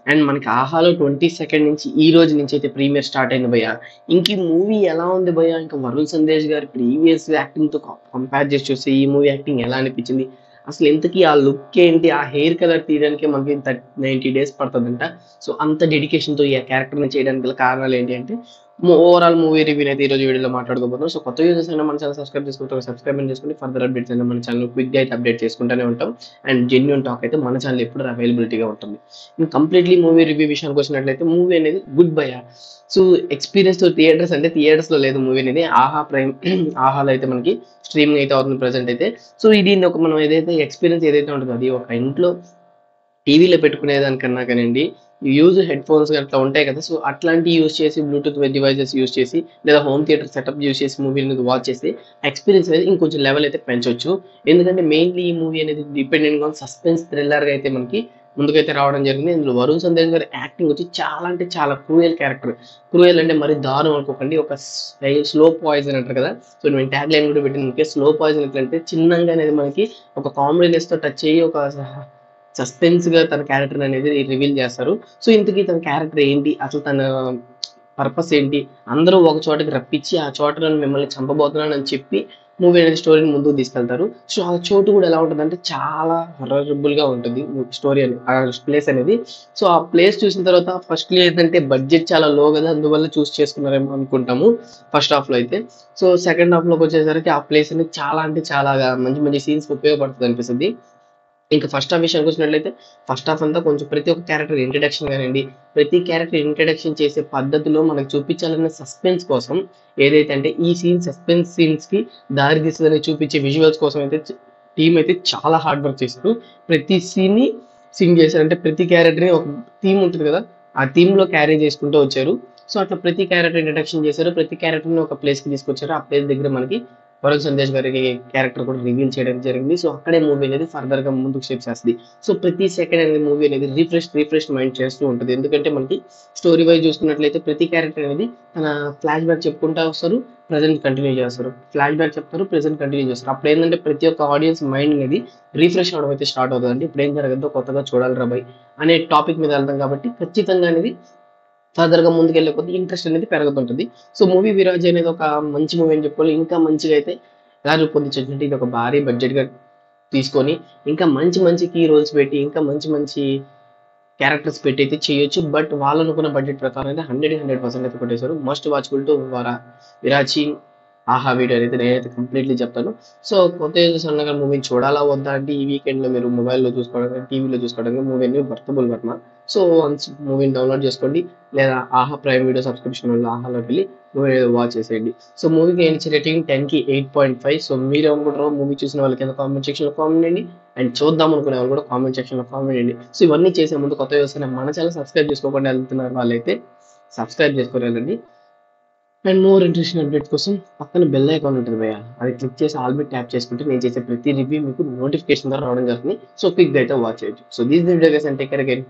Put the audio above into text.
And మనకి 'ఆహాలో' 22 నుంచి ఈ రోజు నుంచి అయితే ప్రీమియర్ స్టార్ట్ అయింది భయ్య. ఇంక ఈ మూవీ ఎలా ఉంది భయ్య? ఇంకా 'వరుణ్ సందేశ్' గారి ప్రీవియస్ యాక్టింగ్‌తో కంపేర్ చేసి చూస్తే ఈ మూవీ యాక్టింగ్ ఎలా అనిపించింది? అసలు ఇంతకీ ఆ లుక్ ఏంటి? ఆ హెయిర్ కలర్ తీయడానికే మనకి 90 డేస్ పడతదంట. సో, అంత డెడికేషన్‌తో ఈ క్యారెక్టర్‌ని చేయడానికి గల కారణాలు ఏంటి అంటే, ఓవరాల్ మూవీ రివ్యూని అయితే ఈరోజు వీడియోలో మాట్లాడుకోబోతున్నాం. సో, కొత్త యూజర్స్ అయినా మన ఛానెల్ సబ్స్క్రైబ్ చేసుకుంటే సబ్స్క్రైబ్ చేసుకోండి. ఫర్దర్ అప్డేట్స్ అయినా మన ఛానెల్ క్విక్‌గా అయితే అప్డేట్ చేసుకుంటూనే ఉంటాం. అండ్ జెన్యూన్ టాక్ అయితే మన ఛానెల్ ఎప్పుడు అవైలబిలిటీగా ఉంటుంది. కంప్లీట్లీ మూవీ రివ్యూ విషయానికి వచ్చినట్లయితే మూవీ అనేది గుడ్ బై. సో ఎక్స్పీరియన్స్ తో థియేటర్స్ అంటే థియేటర్స్ లో లేదు మూవీ అనేది ఆహా ప్రైమ్ ఆహాలో అయితే మనకి స్ట్రీమింగ్ అయితే అవుతుంది ప్రెసెంట్ అయితే. సో ఇది ఒక మనం ఏదైతే ఎక్స్పీరియన్స్ ఏదైతే ఉంటుందో అది ఒక ఇంట్లో టీవీలో పెట్టుకునేదానికన్నా కానివ్వండి, యూజ్ హెడ్ ఫోన్స్ అట్లా ఉంటాయి కదా! సో, అట్లాంటివి యూజ్ చేసి బ్లూటూత్ డివైసెస్ యూజ్ చేసి లేదా హోమ్ థియేటర్ సెటప్ యూజ్ చేసి మూవీ అనేది వాచ్ చేస్తే ఎక్స్‌పీరియన్స్ అనేది ఇంకొంచెం లెవెల్ అయితే పెంచొచ్చు. ఎందుకంటే మెయిన్‌లీ ఈ మూవీ అనేది డిపెండెంట్ ఆన్ సస్పెన్స్ థ్రిల్లర్‌గా అయితే మనకి ముందుకైతే రావడం జరిగింది. ఇందులో వరుణ్ సందేశ్ గారి యాక్టింగ్ వచ్చి చాలా అంటే చాలా క్రూయల్ క్యారెక్టర్. క్రూయల్ అంటే మరి దారుణం అనుకోకండి. ఒక స్లో పాయిజన్ అంటారు కదా! సో, నేను ట్యాగ్ లైన్ కూడా పెట్టాను. స్లో పాయిజన్ ఎట్లంటే చిన్నంగా అనేది మనకి ఒక కామెడీనెస్‌తో టచ్ అయ్యి ఒక సస్పెన్స్‌గా తన క్యారెక్టర్ అనేది రివీల్ చేస్తారు. సో, ఇంతకీ తన క్యారెక్టర్ ఏంటి? అసలు తన పర్పస్ ఏంటి? అందరూ ఒక చోటకి రప్పించి, ఆ చోట మిమ్మల్ని చంపబోతున్నానని చెప్పి మూవీ అనేది స్టోరీని ముందుకు తీసుకెళ్తారు. సో, ఆ చోటు కూడా ఎలా ఉంటదంటే చాలా హర్రరబుల్‌గా ఉంటుంది. స్టోరీ అని ఆ ప్లేస్ అనేది. సో, ఆ ప్లేస్ చూసిన తర్వాత ఫస్ట్‌లీ ఏంటంటే బడ్జెట్ చాలా లో కదా! అందువల్ల చేసుకున్నారేమో అనుకుంటాము ఫస్ట్ హాఫ్‌లో అయితే. సో, సెకండ్ హాఫ్‌లోకొచ్చేసరికి ఆ ప్లేస్ అనేది చాలా అంటే చాలాగా మంచి మంచి సీన్స్‌కి ఉపయోగపడుతది అనిపిస్తది. ఇంకా ఫస్ట్ హాఫ్ విషయానికి వచ్చినట్లయితే, ఫస్ట్ హాఫ్ అంతా కొంచెం ప్రతి ఒక్క క్యారెక్టర్ ఇంట్రడక్షన్ గానియండి, ప్రతి క్యారెక్టర్ ఇంట్రడక్షన్ చేసే పద్ధతిలో మనకు చూపించాలన్న సస్పెన్స్ కోసం ఏదైతే అంటే ఈ సస్పెన్స్ సీన్స్‌కి దారి తీస్తదని చూపించే విజువల్స్ కోసం అయితే టీమ్ అయితే చాలా హార్డ్ వర్క్ చేశారు. ప్రతి సీన్‌ని సింక్ చేశారు. అంటే ప్రతి క్యారెక్టర్‌ని ఒక థీమ్ ఉంటది కదా! ఆ థీమ్‌లో క్యారీ చేసుకుంటూ వచ్చారు. సో, అట్లా ప్రతి క్యారెక్టర్ ఇంట్రడక్షన్ చేశారు. ప్రతి క్యారెక్టర్‌ని ఒక ప్లేస్‌కి తీసుకొచ్చారు. ఆ ప్లేస్ దగ్గర మనకి వరుణ్ సందేశ్ గారి క్యారెక్టర్ కూడా రివీల్ చేయడం జరిగింది. సో, అక్కడే మూవీ అనేది ఫర్దర్‌గా ముందుకు స్టెప్ చేస్తది. సో, ప్రతి సెకండ్ అనేది మూవీ అనేది రిఫ్రెష్ మైండ్ చేస్తూ ఉంటది. ఎందుకంటే మనకి స్టోరీ వైస్ చూసుకున్నట్లయితే ప్రతి క్యారెక్టర్ అనేది తన ఫ్లాష్ బ్యాక్ చెప్పుకుంటా వస్తారు. ప్రెజెంట్ కంటిన్యూ చేస్తారు. ఫ్లాష్ బ్యాక్ చెప్తారు. ప్రెజెంట్ కంటిన్యూ చేస్తారు. అప్పుడేందంటే ప్రతి ఒక్క ఆడియన్స్ మైండ్ అనేది రిఫ్రెష్ అవ్వడం అయితే స్టార్ట్ అవుతదండి. ఇప్పుడేం జరగద్దో కొత్తగా చూడాలిరా భయ్! అనే టాపిక్ మీద వెళ్తాం కాబట్టి ఖచ్చితంగా అనేది ఫర్దర్‌గా ముందుకెళ్ళే కొద్దీ ఇంట్రెస్ట్ అనేది పెరుగుతుంటది. సో, మూవీ 'విరాజీ' అనేది ఒక మంచి మూవీ అని చెప్పుకోవాలి. ఇంకా మంచిగా అయితే ఎలా రూపొందించొచ్చంటే ఇది ఒక భారీ బడ్జెట్‌గా తీసుకొని, ఇంకా మంచి మంచి కీ రోల్స్ పెట్టి, ఇంకా మంచి మంచి క్యారెక్టర్స్ పెట్టి అయితే చేయొచ్చు. బట్ వాళ్ళనుకున్న బడ్జెట్ ప్రకారం అయితే 100% అయితే కొట్టేసారు. మస్ట్ వాచబుల్ టు 'విరాచి', 'ఆహా' వీడియో అయితే నేనైతే కంప్లీట్‌లీ చెప్తాను. సో, కొత్త యూజర్స్ అన్నగా మూవీని చూడాలా వద్దా అంటే ఈ వీకెండ్‌లో మీరు మొబైల్‌లో చూసుకోవడానికి, టీవీలో చూసుకోవడానికి మూవీ అనేది వర్తబుల్ వర్మ. సో, వన్స్ మూవీని డౌన్‌లోడ్ చేసుకోండి. లేదా 'ఆహా' ప్రైమ్ వీడియో సబ్స్క్రిప్షన్ వల్ల 'ఆహాలోకి' వెళ్లి మూవీ వాచ్ చేసేయండి. సో, మూవీకి నేను ఇచ్చే రేటింగ్ 10కి 8.5. సో, మీరేమనుకుంటారో మూవీ చూసిన వాళ్ళు కింద కామెంట్ సెక్షన్‌లో కామెంట్ చేయండి. అండ్ చూద్దాం అనుకునే వాళ్ళు కూడా కామెంట్ సెక్షన్‌లో కామెంట్ చేయండి. సో, ఇవన్నీ చేసే ముందు కొత్త యూజర్స్ అయినా మన ఛానెల్ సబ్స్క్రైబ్ చేసుకోకుండా వెళ్తున్నారు వాళ్ళైతే సబ్స్క్రైబ్ చేసుకొని వెళ్ళండి. అండ్ మోర్ ఇంట్రెస్టింగ్ అప్డేట్స్ కోసం పక్కన బెల్ ఐకాన్ ఉంటుంది భయ్య. అది క్లిక్ చేసి ఆల్ మీద ట్యాప్ చేసుకుంటే నేను చేసే ప్రతి రివ్యూ మీకు నోటిఫికేషన్ ద్వారా రావడం జరుగుతుంది. సో, క్విక్‌గా అయితే వాచ్ చేయొచ్చు. So, this video guys and take care again.